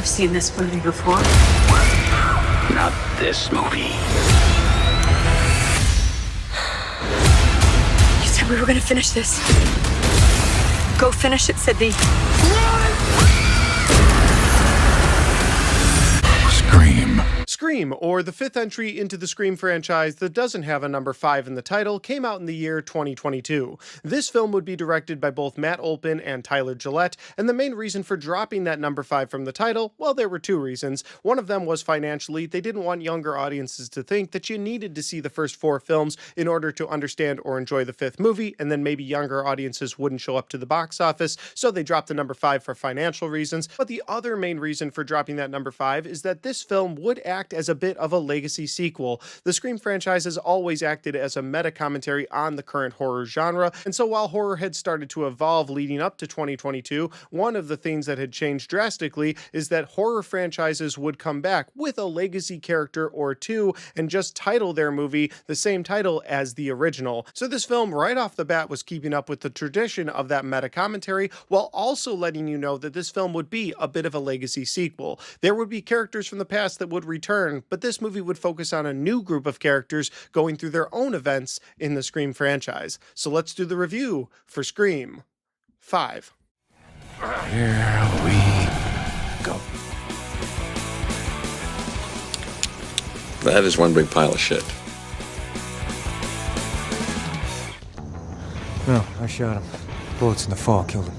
I've seen this movie before. Not this movie. You said we were gonna finish this. Go finish it, Sydney. Scream. Scream, or the fifth entry into the Scream franchise that doesn't have a number 5 in the title, came out in the year 2022. This film would be directed by both Matt Olpin and Tyler Gillette, and the main reason for dropping that number 5 from the title, well, there were two reasons. One of them was financially. They didn't want younger audiences to think that you needed to see the first 4 films in order to understand or enjoy the fifth movie, and then maybe younger audiences wouldn't show up to the box office, so they dropped the number 5 for financial reasons. But the other main reason for dropping that number 5 is that this film would act as a bit of a legacy sequel. The Scream franchise has always acted as a meta-commentary on the current horror genre, and so while horror had started to evolve leading up to 2022, one of the things that had changed drastically is that horror franchises would come back with a legacy character or two and just title their movie the same title as the original. So this film right off the bat was keeping up with the tradition of that meta-commentary while also letting you know that this film would be a bit of a legacy sequel. There would be characters from the past that would return, but this movie would focus on a new group of characters going through their own events in the Scream franchise. So let's do the review for Scream 5. Here we go. That is one big pile of shit. No, I shot him. Bullets in the fall killed him.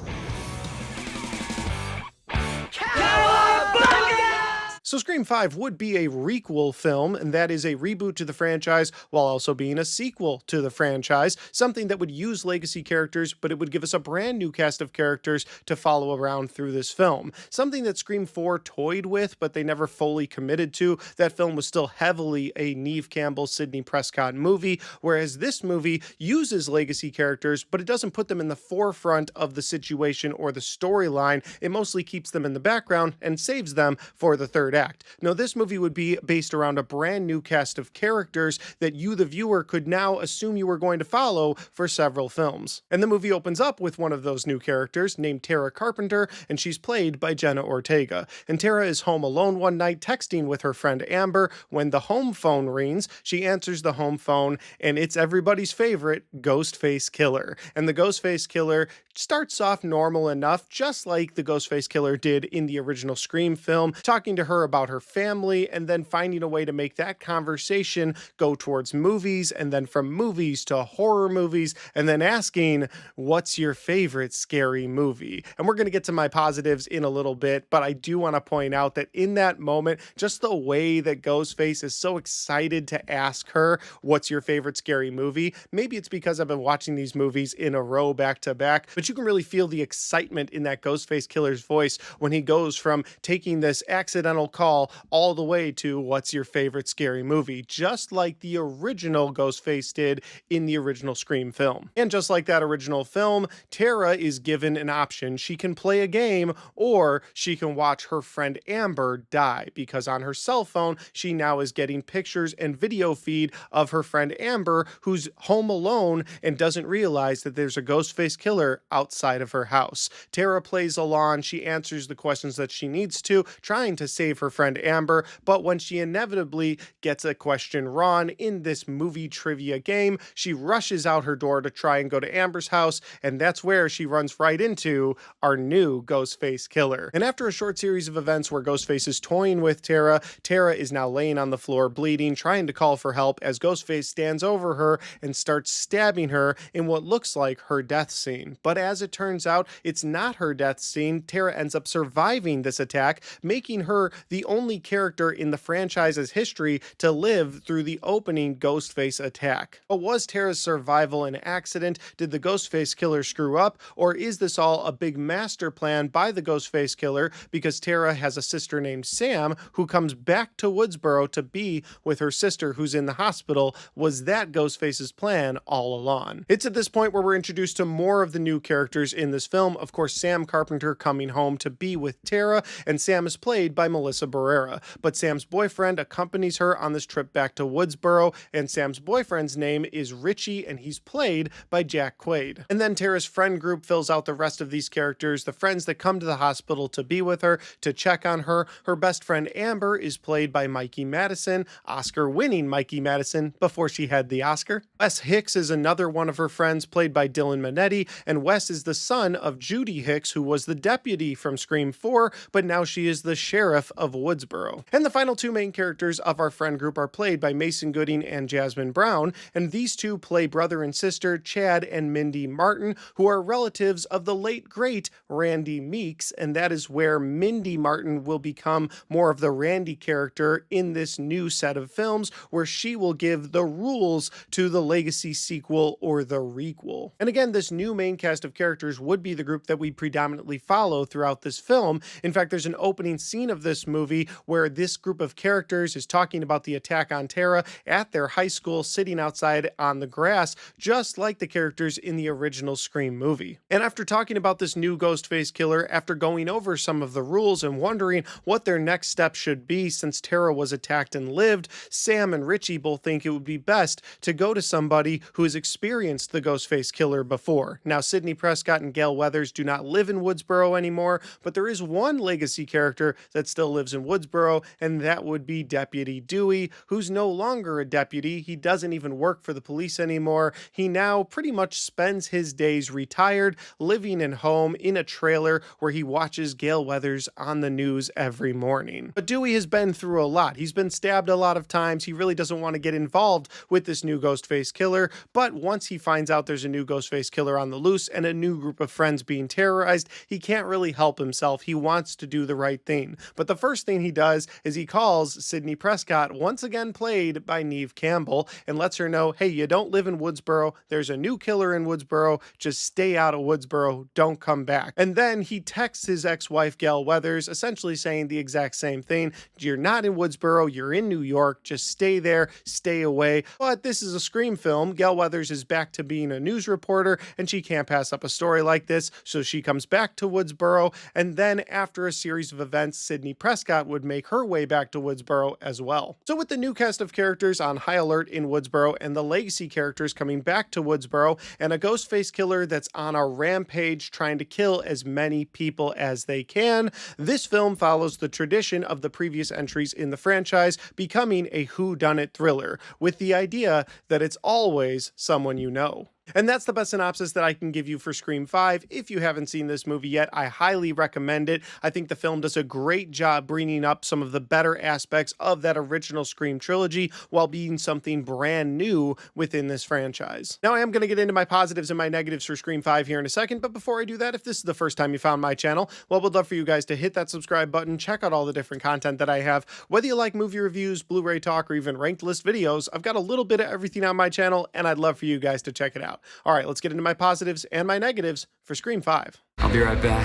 So Scream 5 would be a requel film, and that is a reboot to the franchise while also being a sequel to the franchise, something that would use legacy characters, but it would give us a brand new cast of characters to follow around through this film. Something that Scream 4 toyed with, but they never fully committed to. That film was still heavily a Neve Campbell, Sidney Prescott movie, whereas this movie uses legacy characters, but it doesn't put them in the forefront of the situation or the storyline. It mostly keeps them in the background and saves them for the third act. No, this movie would be based around a brand new cast of characters that you, the viewer, could now assume you were going to follow for several films. And the movie opens up with one of those new characters named Tara Carpenter, and she's played by Jenna Ortega. And Tara is home alone one night texting with her friend Amber when the home phone rings. She answers the home phone, and it's everybody's favorite Ghostface Killer. And the Ghostface Killer starts off normal enough, just like the Ghostface Killer did in the original Scream film, talking to her about her family, and then finding a way to make that conversation go towards movies, and then from movies to horror movies, and then asking, what's your favorite scary movie? And we're going to get to my positives in a little bit, but I do want to point out that in that moment, just the way that Ghostface is so excited to ask her, what's your favorite scary movie? Maybe it's because I've been watching these movies in a row back to back, but you can really feel the excitement in that Ghostface Killer's voice when he goes from taking this accidental call all the way to what's your favorite scary movie, just like the original Ghostface did in the original Scream film. And just like that original film, Tara is given an option. She can play a game or she can watch her friend Amber die, because on her cell phone, she now is getting pictures and video feed of her friend Amber, who's home alone and doesn't realize that there's a Ghostface Killer outside of her house. Tara plays along. She answers the questions that she needs to, trying to save her friend Amber, but when she inevitably gets a question wrong in this movie trivia game, she rushes out her door to try and go to Amber's house, and that's where she runs right into our new Ghostface Killer. And after a short series of events where Ghostface is toying with Tara, Tara is now laying on the floor bleeding, trying to call for help as Ghostface stands over her and starts stabbing her in what looks like her death scene. But as it turns out, it's not her death scene. Tara ends up surviving this attack, making her the only character in the franchise's history to live through the opening Ghostface attack. But was Tara's survival an accident? Did the Ghostface Killer screw up? Or is this all a big master plan by the Ghostface Killer because Tara has a sister named Sam who comes back to Woodsboro to be with her sister who's in the hospital? Was that Ghostface's plan all along? It's at this point where we're introduced to more of the new characters in this film. Of course, Sam Carpenter coming home to be with Tara, and Sam is played by Melissa Melissa Barrera, but Sam's boyfriend accompanies her on this trip back to Woodsboro, and Sam's boyfriend's name is Richie, and he's played by Jack Quaid. And then Tara's friend group fills out the rest of these characters, the friends that come to the hospital to be with her, to check on her. Her best friend Amber is played by Mikey Madison, Oscar-winning Mikey Madison before she had the Oscar. Wes Hicks is another one of her friends, played by Dylan Minetti, and Wes is the son of Judy Hicks, who was the deputy from Scream 4, but now she is the sheriff of Woodsboro. And the final two main characters of our friend group are played by Mason Gooding and Jasmine Brown, and these two play brother and sister Chad and Mindy Martin, who are relatives of the late great Randy Meeks, and that is where Mindy Martin will become more of the Randy character in this new set of films, where she will give the rules to the Legacy sequel or the requel. And again, this new main cast of characters would be the group that we predominantly follow throughout this film. In fact, there's an opening scene of this movie where this group of characters is talking about the attack on Tara at their high school, sitting outside on the grass, just like the characters in the original Scream movie. And after talking about this new Ghostface killer, after going over some of the rules and wondering what their next step should be since Tara was attacked and lived, Sam and Richie both think it would be best to go to somebody who has experienced the Ghostface killer before. Now, Sidney Prescott and Gale Weathers do not live in Woodsboro anymore, but there is one Legacy character that still lives in Woodsboro, and that would be Deputy Dewey, who's no longer a deputy. He doesn't even work for the police anymore. He now pretty much spends his days retired, living at home in a trailer where he watches Gale Weathers on the news every morning. But Dewey has been through a lot. He's been stabbed a lot of times. He really doesn't want to get involved with this new Ghostface killer, but once he finds out there's a new Ghostface killer on the loose and a new group of friends being terrorized, he can't really help himself. He wants to do the right thing. But the first thing he does is he calls Sidney Prescott, once again played by Neve Campbell, and lets her know, hey, you don't live in Woodsboro. There's a new killer in Woodsboro. Just stay out of Woodsboro. Don't come back. And then he texts his ex-wife, Gale Weathers, essentially saying the exact same thing. You're not in Woodsboro. You're in New York. Just stay there. Stay away. But this is a Scream film. Gale Weathers is back to being a news reporter, and she can't pass up a story like this, so she comes back to Woodsboro, and then after a series of events, Sidney Prescott would make her way back to Woodsboro as well. So with the new cast of characters on high alert in Woodsboro, and the Legacy characters coming back to Woodsboro, and a Ghostface killer that's on a rampage trying to kill as many people as they can, this film follows the tradition of the previous entries in the franchise, becoming a whodunit thriller, with the idea that it's always someone you know. And that's the best synopsis that I can give you for Scream 5. If you haven't seen this movie yet, I highly recommend it. I think the film does a great job bringing up some of the better aspects of that original Scream trilogy while being something brand new within this franchise. Now, I am going to get into my positives and my negatives for Scream 5 here in a second, but before I do that, if this is the first time you found my channel, well, I would love for you guys to hit that subscribe button, check out all the different content that I have. Whether you like movie reviews, Blu-ray talk, or even ranked list videos, I've got a little bit of everything on my channel, and I'd love for you guys to check it out. All right, let's get into my positives and my negatives for Scream 5. I'll be right back.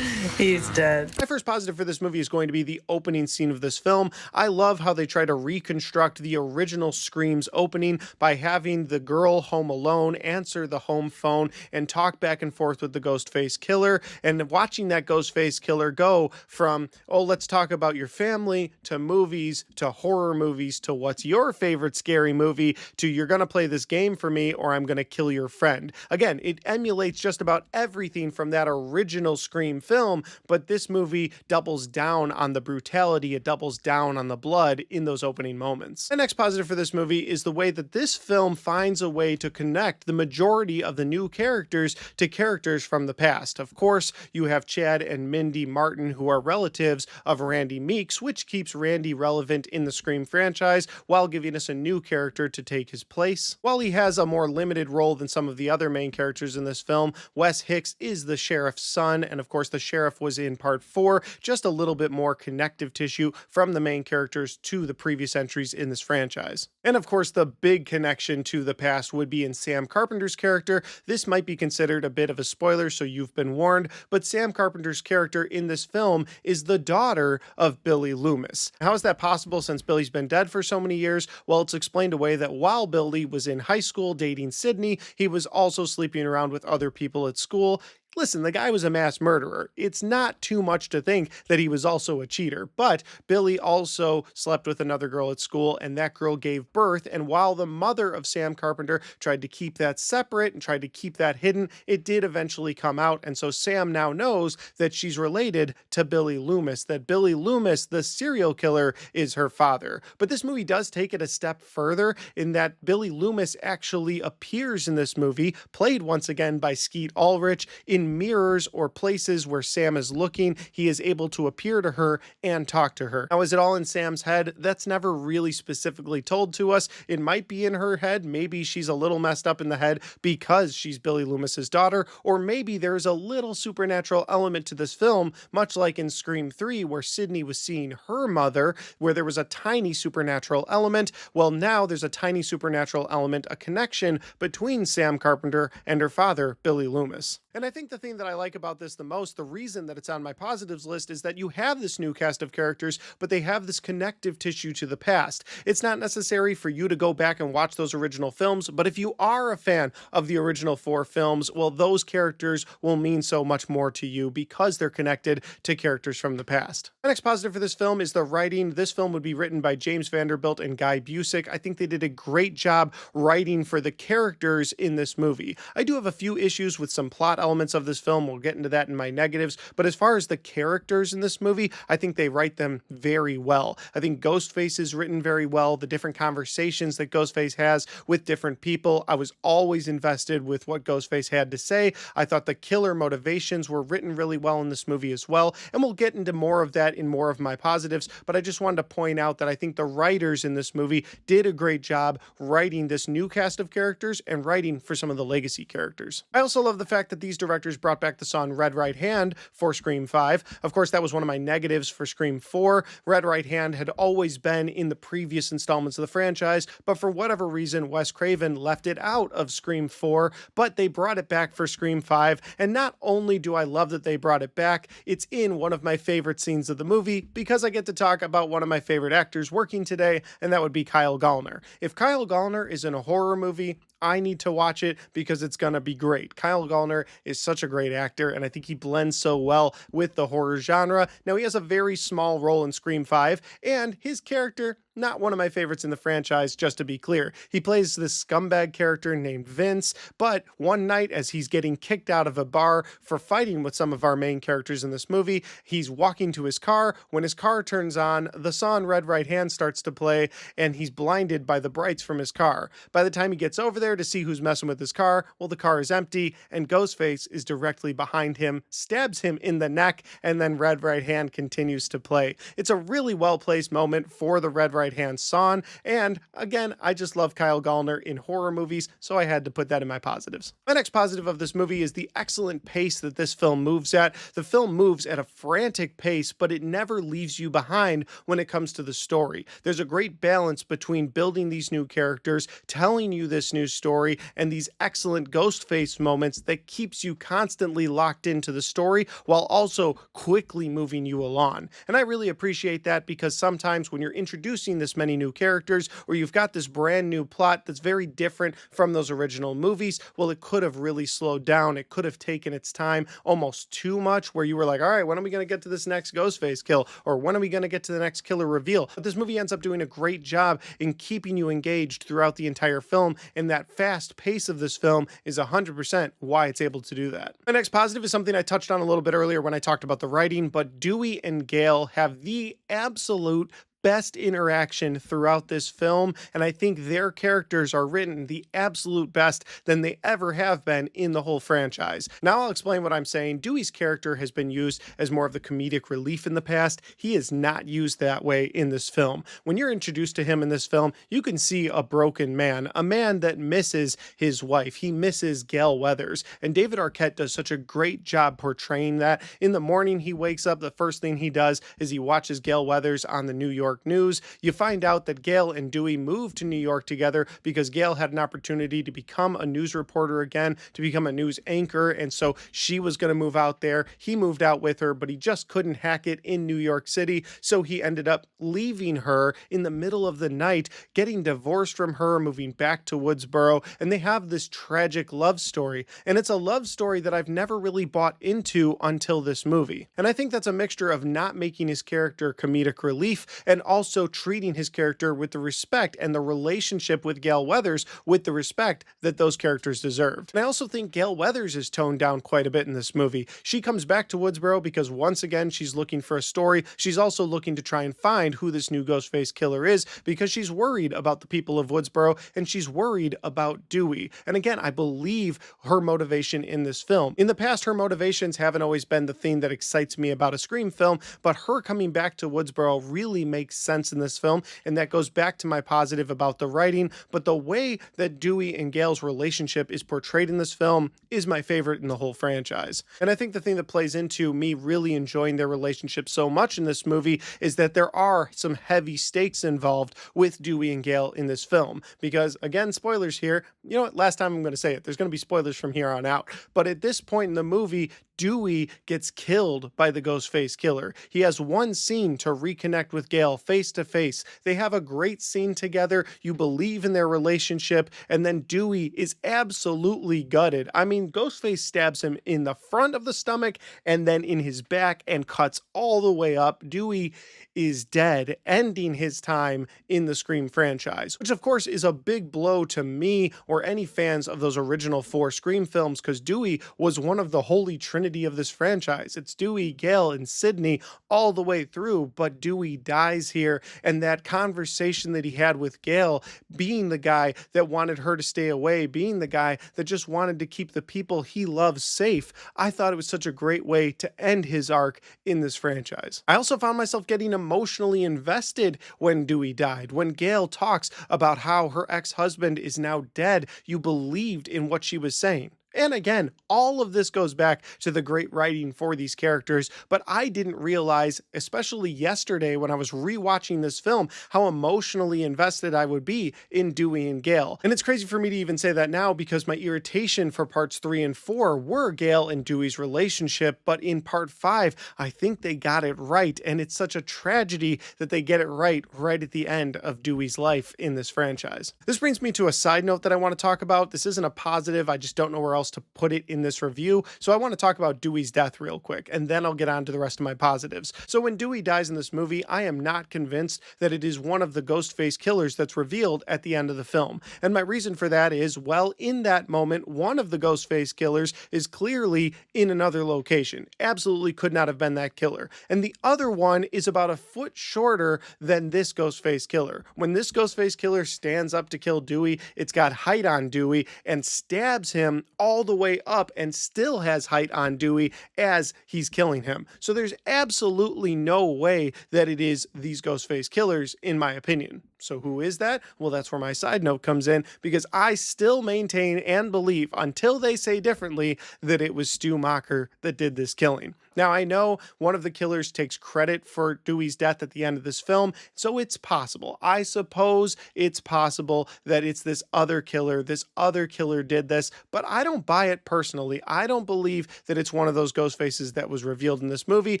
He's dead. My first positive for this movie is going to be the opening scene of this film. I love how they try to reconstruct the original Scream's opening by having the girl home alone answer the home phone and talk back and forth with the Ghostface killer, and watching that Ghostface killer go from, oh, let's talk about your family, to movies, to horror movies, to what's your favorite scary movie, to you're going to play this game for me or I'm going to kill your friend. Again, it emulates just about everything from that original Scream film, but this movie doubles down on the brutality, it doubles down on the blood in those opening moments. The next positive for this movie is the way that this film finds a way to connect the majority of the new characters to characters from the past. Of course, you have Chad and Mindy Martin, who are relatives of Randy Meeks, which keeps Randy relevant in the Scream franchise while giving us a new character to take his place. While he has a more limited role than some of the other main characters in this film, Wes Hicks is the sheriff's son, and of course the sheriff was in part 4, just a little bit more connective tissue from the main characters to the previous entries in this franchise. And of course the big connection to the past would be in Sam Carpenter's character. This might be considered a bit of a spoiler, so you've been warned, but Sam Carpenter's character in this film is the daughter of Billy Loomis. How is that possible since Billy's been dead for so many years? Well, it's explained away that while Billy was in high school dating Sydney, he was also sleeping around with other people at school. Listen, the guy was a mass murderer. It's not too much to think that he was also a cheater, but Billy also slept with another girl at school, and that girl gave birth. And while the mother of Sam Carpenter tried to keep that separate and tried to keep that hidden, it did eventually come out. And so Sam now knows that she's related to Billy Loomis, that Billy Loomis, the serial killer, is her father. But this movie does take it a step further in that Billy Loomis actually appears in this movie, played once again by Skeet Ulrich, in mirrors or places where Sam is looking. He is able to appear to her and talk to her. Now, is it all in Sam's head? That's never really specifically told to us. It might be in her head. Maybe she's a little messed up in the head because she's Billy Loomis's daughter, or maybe there's a little supernatural element to this film, much like in Scream 3, where Sydney was seeing her mother, where there was a tiny supernatural element. Well, now there's a tiny supernatural element, a connection between Sam Carpenter and her father, Billy Loomis. And I think the thing that I like about this the most, the reason that it's on my positives list, is that you have this new cast of characters, but they have this connective tissue to the past. It's not necessary for you to go back and watch those original films, but if you are a fan of the original 4 films, well, those characters will mean so much more to you because they're connected to characters from the past. My next positive for this film is the writing. This film would be written by James Vanderbilt and Guy Busick. I think they did a great job writing for the characters in this movie. I do have a few issues with some plot elements of this film. We'll get into that in my negatives. But as far as the characters in this movie, I think they write them very well. I think Ghostface is written very well. The different conversations that Ghostface has with different people, I was always invested with what Ghostface had to say. I thought the killer motivations were written really well in this movie as well. And we'll get into more of that in more of my positives. But I just wanted to point out that I think the writers in this movie did a great job writing this new cast of characters and writing for some of the legacy characters. I also love the fact that these directors brought back the song Red Right Hand for Scream 5. Of course, that was one of my negatives for Scream 4. Red Right Hand had always been in the previous installments of the franchise, but for whatever reason, Wes Craven left it out of Scream 4, but they brought it back for Scream 5. And not only do I love that they brought it back, it's in one of my favorite scenes of the movie because I get to talk about one of my favorite actors working today, and that would be Kyle Gallner. If Kyle Gallner is in a horror movie, I need to watch it because it's going to be great. Kyle Gallner is such a great actor, and I think he blends so well with the horror genre. Now, he has a very small role in Scream 5, and his character, not one of my favorites in the franchise, just to be clear. He plays this scumbag character named Vince, but one night as he's getting kicked out of a bar for fighting with some of our main characters in this movie, he's walking to his car. When his car turns on, the song Red Right Hand starts to play, and he's blinded by the brights from his car. By the time he gets over there to see who's messing with his car, well, the car is empty, and Ghostface is directly behind him, stabs him in the neck, and then Red Right Hand continues to play. It's a really well-placed moment for the Red Right Hand song, and again, I just love Kyle Gallner in horror movies, so I had to put that in my positives. My next positive of this movie is the excellent pace that this film moves at. The film moves at a frantic pace, but it never leaves you behind when it comes to the story. There's a great balance between building these new characters, telling you this new story, and these excellent Ghostface moments that keeps you constantly locked into the story while also quickly moving you along. And I really appreciate that because sometimes when you're introducing this many new characters or you've got this brand new plot that's very different from those original movies, well, it could have really slowed down. It could have taken its time almost too much where you were like, all right, when are we going to get to this next Ghostface kill? Or when are we going to get to the next killer reveal? But this movie ends up doing a great job in keeping you engaged throughout the entire film, and that fast pace of this film is 100% why it's able to do that. My next positive is something I touched on a little bit earlier when I talked about the writing, but Dewey and Gale have the absolute best interaction throughout this film, and I think their characters are written the absolute best than they ever have been in the whole franchise. Now I'll explain what I'm saying. Dewey's character has been used as more of the comedic relief in the past. He is not used that way in this film. When you're introduced to him in this film, you can see a broken man, a man that misses his wife. He misses Gale Weathers, and David Arquette does such a great job portraying that. In the morning he wakes up, the first thing he does is he watches Gale Weathers on the New York York news. You find out that Gale and Dewey moved to New York together because Gale had an opportunity to become a news reporter again, to become a news anchor, and so she was going to move out there. He moved out with her, but he just couldn't hack it in New York City, so he ended up leaving her in the middle of the night, getting divorced from her, moving back to Woodsboro, and they have this tragic love story. And it's a love story that I've never really bought into until this movie. And I think that's a mixture of not making his character comedic relief and also treating his character with the respect and the relationship with Gale Weathers with the respect that those characters deserved. And I also think Gale Weathers is toned down quite a bit in this movie. She comes back to Woodsboro because once again, she's looking for a story. She's also looking to try and find who this new Ghostface killer is because she's worried about the people of Woodsboro and she's worried about Dewey. And again, I believe her motivation in this film. In the past, her motivations haven't always been the thing that excites me about a Scream film, but her coming back to Woodsboro really makes sense in this film, and that goes back to my positive about the writing, but the way that Dewey and Gale's relationship is portrayed in this film is my favorite in the whole franchise. And I think the thing that plays into me really enjoying their relationship so much in this movie is that there are some heavy stakes involved with Dewey and Gale in this film, because again, spoilers here, you know what, last time I'm going to say it, there's going to be spoilers from here on out, but at this point in the movie, Dewey gets killed by the Ghostface killer. He has one scene to reconnect with Gale face to face. They have a great scene together. You believe in their relationship, and then Dewey is absolutely gutted. I mean, Ghostface stabs him in the front of the stomach and then in his back and cuts all the way up. Dewey is dead, ending his time in the Scream franchise, which of course is a big blow to me or any fans of those original 4 Scream films, because Dewey was one of the holy trinity of this franchise. It's Dewey, Gale, and Sidney all the way through, but Dewey dies here, and that conversation that he had with Gale, being the guy that wanted her to stay away, being the guy that just wanted to keep the people he loves safe, I thought it was such a great way to end his arc in this franchise. I also found myself getting emotionally invested when Dewey died. When Gale talks about how her ex-husband is now dead, you believed in what she was saying. And again, all of this goes back to the great writing for these characters, but I didn't realize, especially yesterday when I was rewatching this film, how emotionally invested I would be in Dewey and Gale. And it's crazy for me to even say that now because my irritation for parts 3 and 4 were Gale and Dewey's relationship, but in part 5, I think they got it right, and it's such a tragedy that they get it right at the end of Dewey's life in this franchise. This brings me to a side note that I want to talk about. This isn't a positive, I just don't know where else to put it in this review, so I want to talk about Dewey's death real quick, and then I'll get on to the rest of my positives. So when Dewey dies in this movie, I am not convinced that it is one of the Ghostface killers that's revealed at the end of the film, and my reason for that is, well, in that moment, one of the Ghostface killers is clearly in another location. Absolutely could not have been that killer, and the other one is about a foot shorter than this Ghostface killer. When this Ghostface killer stands up to kill Dewey, it's got height on Dewey and stabs him all the way up and still has height on Dewey as he's killing him. So there's absolutely no way that it is these Ghostface killers, in my opinion. So who is that? Well, that's where my side note comes in, because I still maintain and believe, until they say differently, that it was Stu Macher that did this killing. Now, I know one of the killers takes credit for Dewey's death at the end of this film, so it's possible. I suppose it's possible that it's this other killer did this, but I don't buy it personally. I don't believe that it's one of those Ghostfaces that was revealed in this movie.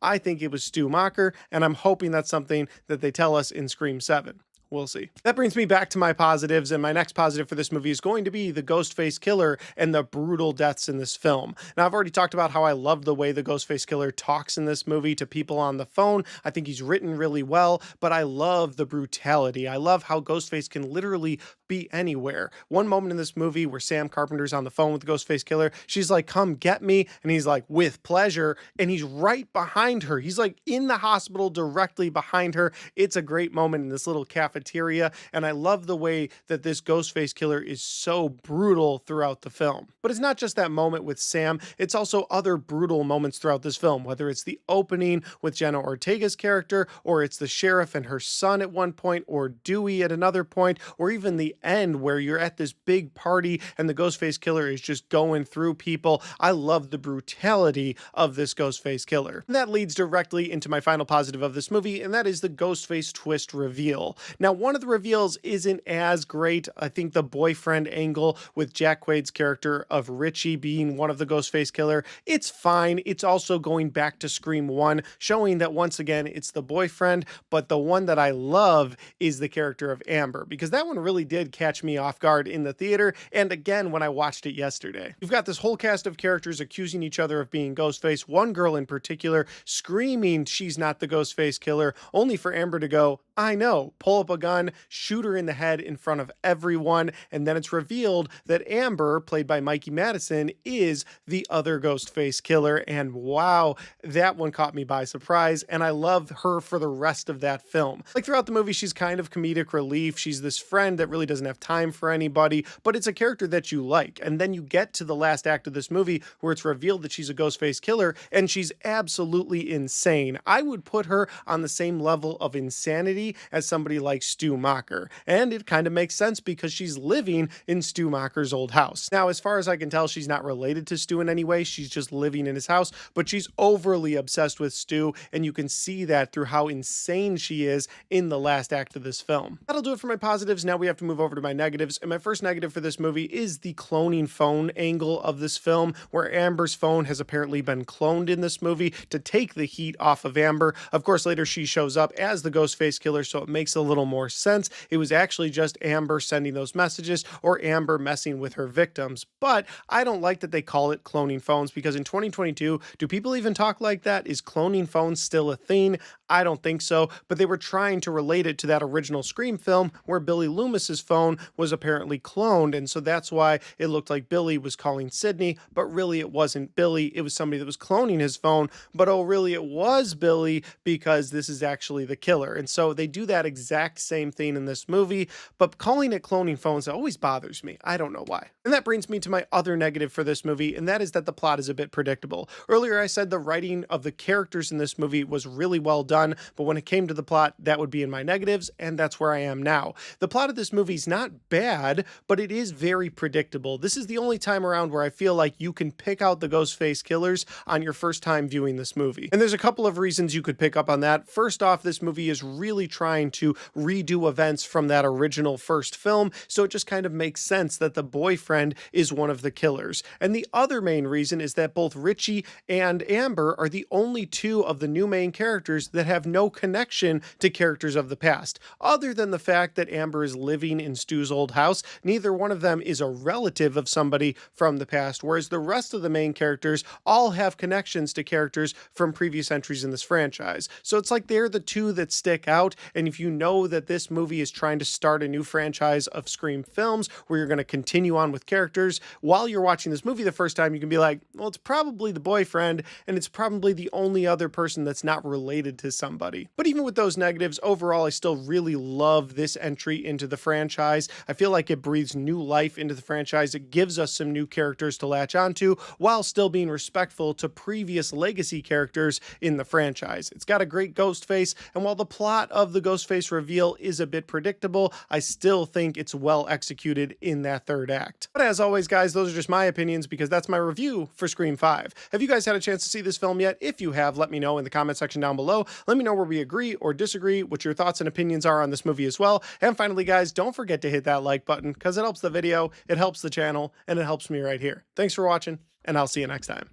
I think it was Stu Macher, and I'm hoping that's something that they tell us in Scream 7. We'll see. That brings me back to my positives, and my next positive for this movie is going to be the Ghostface killer and the brutal deaths in this film. Now, I've already talked about how I love the way the Ghostface killer talks in this movie to people on the phone. I think he's written really well, but I love the brutality. I love how Ghostface can literally be anywhere. One moment in this movie where Sam Carpenter's on the phone with the Ghostface killer, she's like, "Come get me," and he's like, "With pleasure," and he's right behind her. He's like in the hospital directly behind her. It's a great moment in this little cafe cafeteria, and I love the way that this Ghostface killer is so brutal throughout the film. But it's not just that moment with Sam, it's also other brutal moments throughout this film, whether it's the opening with Jenna Ortega's character, or it's the sheriff and her son at one point, or Dewey at another point, or even the end where you're at this big party and the Ghostface killer is just going through people. I love the brutality of this Ghostface killer. And that leads directly into my final positive of this movie, and that is the Ghostface twist reveal. Now, one of the reveals isn't as great. I think the boyfriend angle with Jack Quaid's character of Richie being one of the Ghostface killer, it's fine. It's also going back to Scream 1, showing that once again, it's the boyfriend, but the one that I love is the character of Amber, because that one really did catch me off guard in the theater, and again when I watched it yesterday. You've got this whole cast of characters accusing each other of being Ghostface, one girl in particular screaming she's not the Ghostface killer, only for Amber to go, I know, pull up a gun, shoot her in the head in front of everyone, and then it's revealed that Amber, played by Mikey Madison, is the other Ghostface killer, and wow, that one caught me by surprise, and I love her for the rest of that film. Like throughout the movie, she's kind of comedic relief, she's this friend that really doesn't have time for anybody, but it's a character that you like, and then you get to the last act of this movie where it's revealed that she's a Ghostface killer, and she's absolutely insane. I would put her on the same level of insanity as somebody like Stu Macher, and it kind of makes sense because she's living in Stu Macher's old house. Now, as far as I can tell, she's not related to Stu in any way, she's just living in his house, but she's overly obsessed with Stu, and you can see that through how insane she is in the last act of this film. That'll do it for my positives. Now we have to move over to my negatives, and my first negative for this movie is the cloning phone angle of this film, where Amber's phone has apparently been cloned in this movie to take the heat off of Amber. Of course, later she shows up as the Ghostface killer, so it makes a little more sense. It was actually just Amber sending those messages, or Amber messing with her victims. But I don't like that they call it cloning phones, because in 2022, do people even talk like that? Is cloning phones still a thing? I don't think so, but they were trying to relate it to that original Scream film where Billy Loomis's phone was apparently cloned, and so that's why it looked like Billy was calling Sydney, but really it wasn't Billy, it was somebody that was cloning his phone, but oh really it was Billy, because this is actually the killer. And so they do that exact same thing in this movie, but calling it cloning phones always bothers me. I don't know why. And that brings me to my other negative for this movie, and that is that the plot is a bit predictable. Earlier I said the writing of the characters in this movie was really well done, but when it came to the plot, that would be in my negatives, and that's where I am now. The plot of this movie is not bad, but it is very predictable. This is the only time around where I feel like you can pick out the Ghostface killers on your first time viewing this movie. And there's a couple of reasons you could pick up on that. First off, this movie is really trying to redo events from that original first film, so it just kind of makes sense that the boyfriend is one of the killers. And the other main reason is that both Richie and Amber are the only two of the new main characters that have no connection to characters of the past. Other than the fact that Amber is living in Stu's old house, neither one of them is a relative of somebody from the past, whereas the rest of the main characters all have connections to characters from previous entries in this franchise. So it's like they're the two that stick out, and if you know that this movie is trying to start a new franchise of Scream films where you're going to continue on with characters, while you're watching this movie the first time, you can be like, well, it's probably the boyfriend, and it's probably the only other person that's not related to somebody. But even with those negatives, overall, I still really love this entry into the franchise. I feel like it breathes new life into the franchise. It gives us some new characters to latch onto while still being respectful to previous legacy characters in the franchise. It's got a great Ghostface, and while the plot of the Ghostface reveal is a bit predictable, I still think it's well executed in that third act. But as always, guys, those are just my opinions because that's my review for Scream 5. Have you guys had a chance to see this film yet? If you have, let me know in the comment section down below. Let me know where we agree or disagree, what your thoughts and opinions are on this movie as well. And finally, guys, don't forget to hit that like button because it helps the video, it helps the channel, and it helps me right here. Thanks for watching, and I'll see you next time.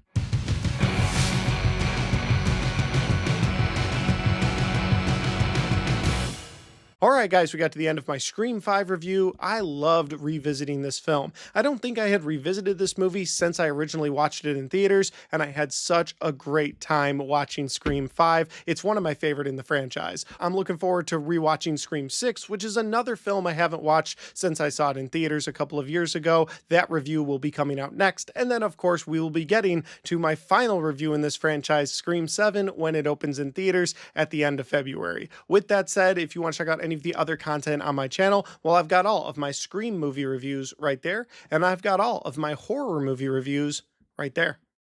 Alright guys, we got to the end of my Scream 5 review. I loved revisiting this film. I don't think I had revisited this movie since I originally watched it in theaters, and I had such a great time watching Scream 5. It's one of my favorite in the franchise. I'm looking forward to rewatching Scream 6, which is another film I haven't watched since I saw it in theaters a couple of years ago. That review will be coming out next, and then of course we will be getting to my final review in this franchise, Scream 7, when it opens in theaters at the end of February. With that said, if you want to check out any any of the other content on my channel, well, I've got all of my Scream movie reviews right there, and I've got all of my horror movie reviews right there.